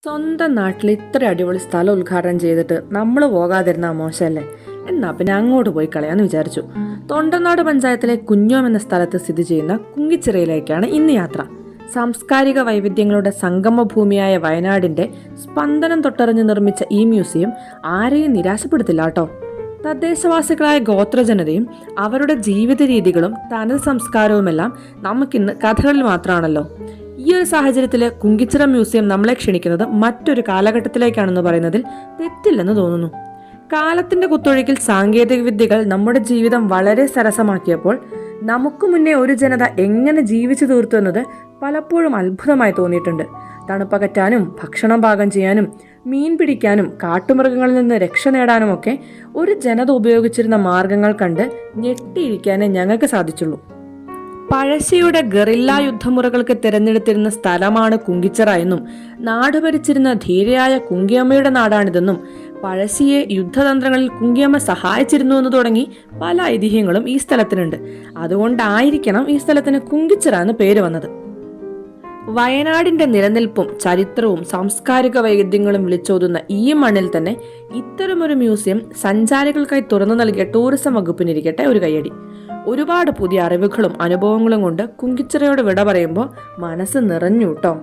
സ്വന്തം നാട്ടിൽ ഇത്ര അടിപൊളി സ്ഥലം ഉദ്ഘാടനം ചെയ്തിട്ട് നമ്മൾ പോകാതിരുന്ന മോശമല്ലേ? എന്നാ പിന്നെ അങ്ങോട്ട് പോയി കളയാന്ന് വിചാരിച്ചു. തൊണ്ടനാട് പഞ്ചായത്തിലെ കുഞ്ഞോം എന്ന സ്ഥലത്ത് സ്ഥിതി ചെയ്യുന്ന കുങ്കിച്ചിറയിലേക്കാണ് ഇന്ന് യാത്ര. സാംസ്കാരിക വൈവിധ്യങ്ങളുടെ സംഗമഭൂമിയായ വയനാടിന്റെ സ്പന്ദനം തൊട്ടറിഞ്ഞ് നിർമ്മിച്ച ഈ മ്യൂസിയം ആരെയും നിരാശപ്പെടുത്തില്ല കേട്ടോ. തദ്ദേശവാസികളായ ഗോത്രജനതയും അവരുടെ ജീവിത രീതികളും തനത് സംസ്കാരവുമെല്ലാം നമുക്കിന്ന് കഥകളിൽ മാത്രമാണല്ലോ. ഈ ഒരു സാഹചര്യത്തിൽ കുങ്കിച്ചിറ മ്യൂസിയം നമ്മളെ ക്ഷണിക്കുന്നത് മറ്റൊരു കാലഘട്ടത്തിലേക്കാണെന്ന് പറയുന്നതിൽ തെറ്റില്ലെന്ന് തോന്നുന്നു. കാലത്തിന്റെ കുത്തൊഴുക്കിൽ സാങ്കേതിക വിദ്യകൾ നമ്മുടെ ജീവിതം വളരെ സരസമാക്കിയപ്പോൾ നമുക്ക് മുന്നേ ഒരു ജനത എങ്ങനെ ജീവിച്ചു തീർത്തു എന്നത് പലപ്പോഴും അത്ഭുതമായി തോന്നിയിട്ടുണ്ട്. തണുപ്പകറ്റാനും ഭക്ഷണം പാകം ചെയ്യാനും മീൻ പിടിക്കാനും കാട്ടുമൃഗങ്ങളിൽ നിന്ന് രക്ഷ നേടാനുമൊക്കെ ഒരു ജനത ഉപയോഗിച്ചിരുന്ന മാർഗങ്ങൾ കണ്ട് ഞെട്ടിയിരിക്കാനേ ഞങ്ങൾക്ക് സാധിച്ചുള്ളൂ. പഴശ്ശിയുടെ ഗറില്ലാ യുദ്ധമുറകൾക്ക് തിരഞ്ഞെടുത്തിരുന്ന സ്ഥലമാണ് കുങ്കിച്ചിറ എന്നും നാട് ഭരിച്ചിരുന്ന ധീരയായ കുങ്കിയമ്മയുടെ നാടാണിതെന്നും പഴശ്ശിയെ യുദ്ധതന്ത്രങ്ങളിൽ കുങ്കിയമ്മ സഹായിച്ചിരുന്നുവെന്ന് തുടങ്ങി പല ഐതിഹ്യങ്ങളും ഈ സ്ഥലത്തിനുണ്ട്. അതുകൊണ്ടായിരിക്കണം ഈ സ്ഥലത്തിന് കുങ്കിച്ചിറ എന്ന് പേര് വന്നത്. വയനാടിന്റെ നിലനിൽപ്പും ചരിത്രവും സാംസ്കാരിക വൈവിധ്യങ്ങളും വിളിച്ചോതുന്ന ഈ മണ്ണിൽ തന്നെ ഇത്തരമൊരു മ്യൂസിയം സഞ്ചാരികൾക്കായി തുറന്നു നൽകിയ ടൂറിസം വകുപ്പിനിരിക്കട്ടെ ഒരു കയ്യടി. ഒരുപാട് പുതിയ അറിവുകളും അനുഭവങ്ങളും കൊണ്ട് കുങ്കിച്ചിറയോട് വിട പറയുമ്പോൾ മനസ്സ് നിറഞ്ഞു കേട്ടോ.